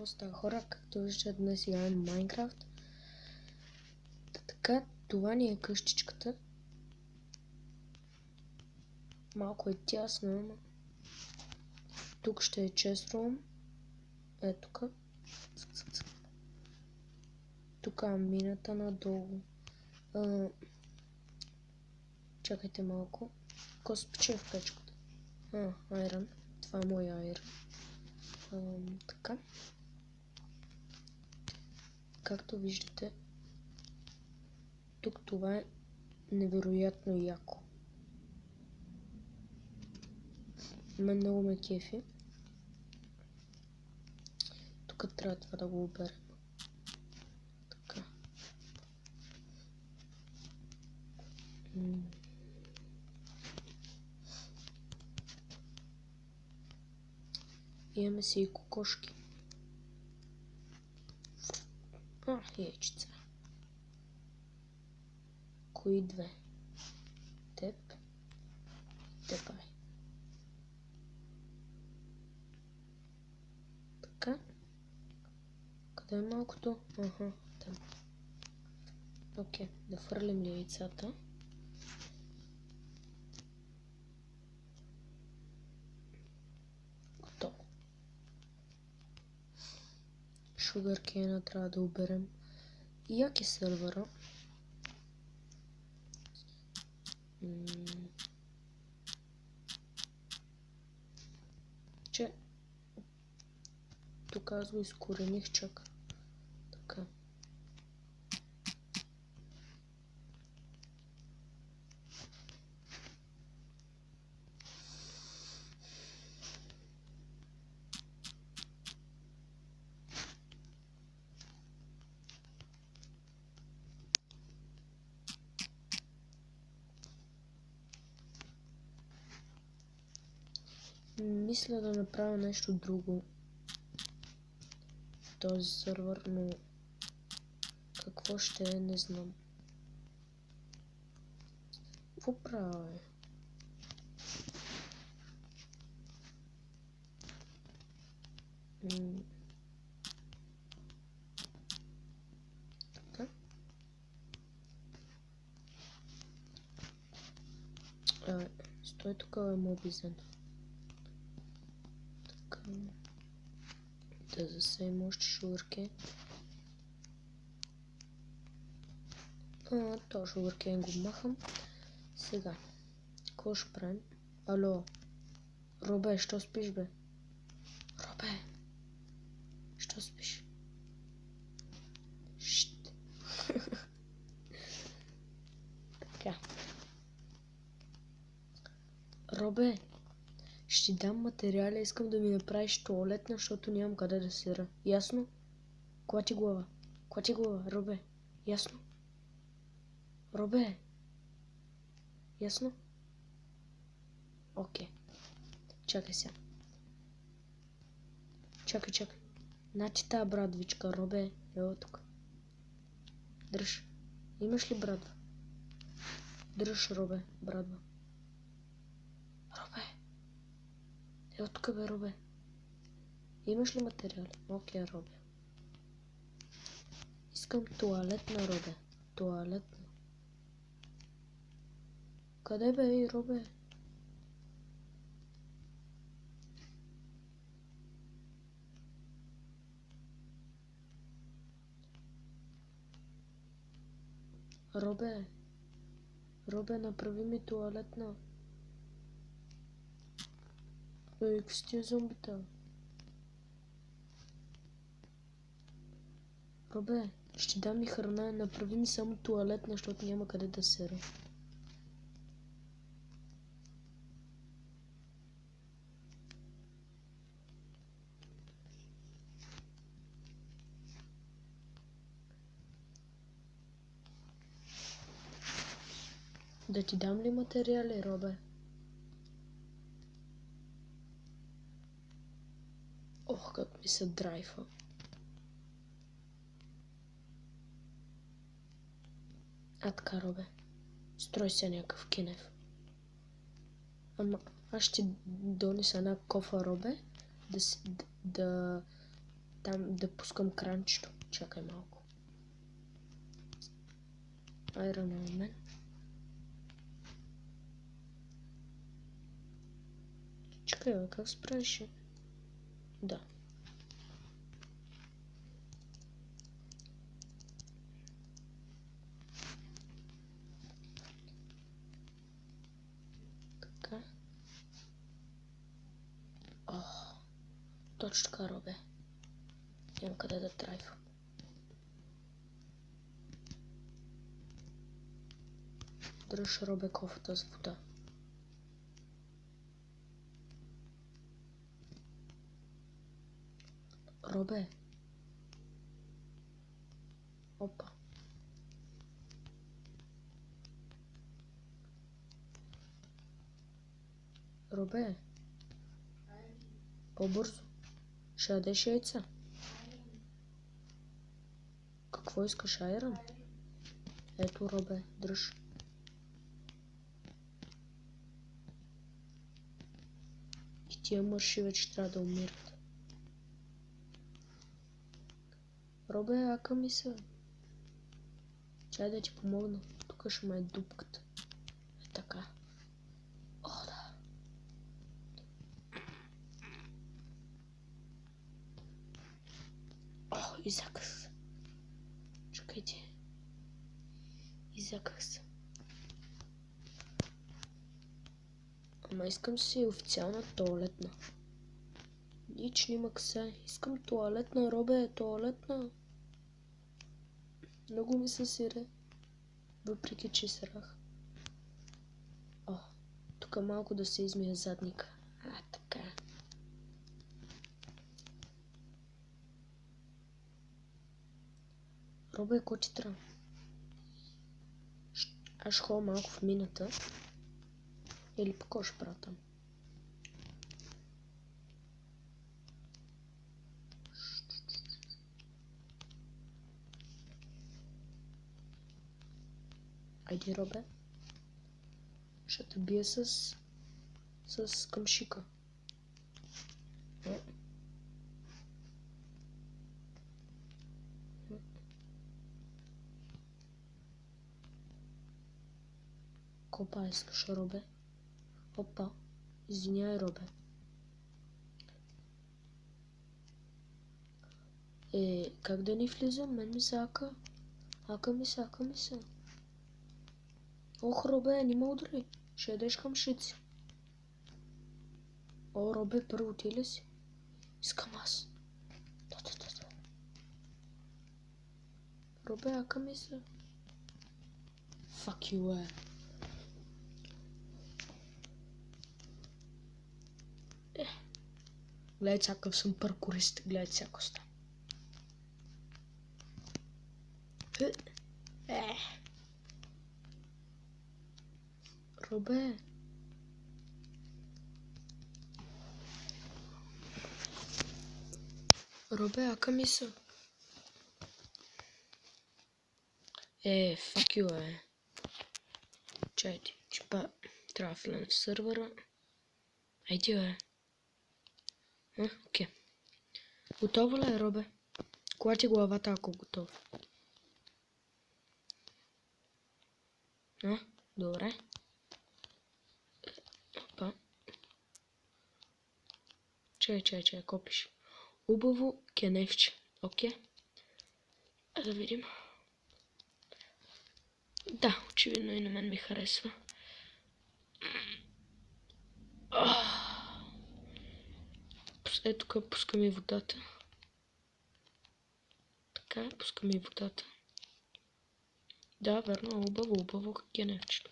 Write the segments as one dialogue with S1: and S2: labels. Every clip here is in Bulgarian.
S1: Какво става, хора? Както виждате, днес играем Майнкрафт. Така, това ни е къщичката. Малко е тясно, ама тук ще е chest room. Ето тук. Тук е мината надолу. Чакайте малко. Какво се пече в печката? Айрон. Това е мой айрон. Така. Както виждате, тук това е невероятно яко. Мен много ме кефи. Тук трябва това да го оберем. Така. Имаме си и кокошки. Яйчица. Кои две? Теб и теб. Така. Къде е малкото? Там. Окей, да фърлим ли яйцата? Готово. Шугаркейна трябва да оберем. Як е сървъра? Че тук аз го изкорених чак. Така. Мисля да направя нещо друго в този сървър, но какво ще е, не знам. Какво правя, бе? Така. Стой тук, бе, мобизен. Така. Да засеем още шугъркейн. То шугъркейн го махам. Сега. Какво ще правим? Ало. Робе, що спиш, бе? Робе. Що спиш? Шт. Така. Робе. Ще дам материали, искам да ми направиш тоалетна, защото нямам къде да сира. Ясно? Клати глава. Клати глава, Робе. Ясно? Робе. Ясно? Окей. Чакай сега. Чакай. Значи тази брадвичка, Робе, ево тук. Дръж. Имаш ли брадва? Дръж, Робе, брадва. Робе. Ево тук, бе, Робе. Имаш ли материали? Окей, Робе. Искам тоалетна, Робе. Тоалетна. Къде, бе, Робе? Робе, направи ми тоалетна. Какви сте зомбита? Робе, ще дам ми храна, направи ми само тоалетна, защото няма къде да сера. Да ти дам ли материали, Робе? Ох, как ми се драйфа. Така, Робе. Строй се някакъв кинев. Ама аз ще донеса една кофа, Робе, да там да пускам кранчето. Чакай малко. Iron Man. Чакай, бе, как се правеше? Да. Така. Точно така, Робе. Нямам къде да драйвам. Дръж, Робе, кофата с вода. Робе. Опа. Робе. По-бързо. Ще ядеш яйца. Какво искаш, айран? Ето, Робе, дръж. И тия мърши вече трябва да умират. Робе, ака ми се. Чай да ти помогна. Тук ще ме е дупката. Е така. О, да. О, изяках се. Чакайте. Изяках се. Ама искам си официална туалетна. Нич нима ксе. Искам туалетна, Робе, туалетна. Много ми се сире. Въпреки, че срах. О, тук малко да се измия задника. Така. Робе, ко ти трябва? Аз ще ходя малко в мината. Или пък ще правя там. Айде, Робе. Ще те бия с къмшика. Копа искаш, Робе? Опа. Извиняй, Робе. Как да ни влизам? Мен ми се ака. Ака ми се. Ох, Робе, нима удари. Ще ядеш къмшици. О, Робе, първо ти ли си? Искам аз. Да. Робе, ака ми се. Fuck you, Гледай, какъв съм паркурист. Гледай, всяко става. Робе. Робе, ака ми се. Fuck you, Чайте, чипа. Трябва да влезем в сървъра. Айде, окей. Готово ли е, Робе? Клати главата, ако готово. Добре. Опа. Чай, копиш. Убаво кенефче. Окей. Да видим. Да, очевидно и на мен ми харесва. Ето тук пускам и водата. Така, пускам и водата. Да, верно, убаво кенефчето.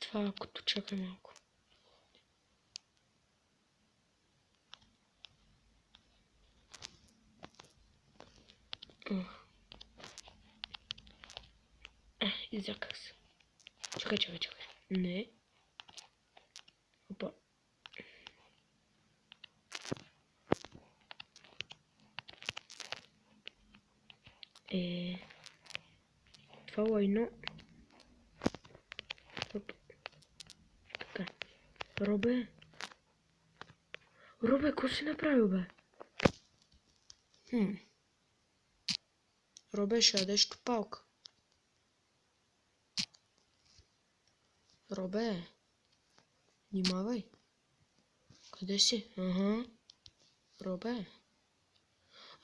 S1: Това акото, чакай малко. Изяках се. Чакай. Не. Опа. Това лайно. Опа. Така. Робе. Робе, какво си направил, бе? Робе, ще ядеш топалка. Робе, внимавай. Къде си? Ага. Робе.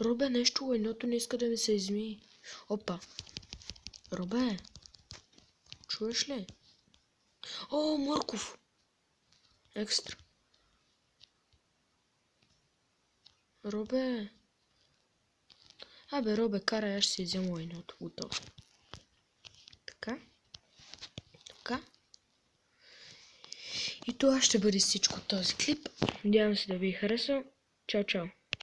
S1: Робе, нещо лайното не иска да ми се измие. Опа. Робе. Чуеш ли? О, морков. Екстра. Робе. Абе, Робе, карай, аз ще си взема лайното. Готово. Така. Така. И това ще бъде всичко от този клип. Надявам се да ви е харесал. Чао, чао.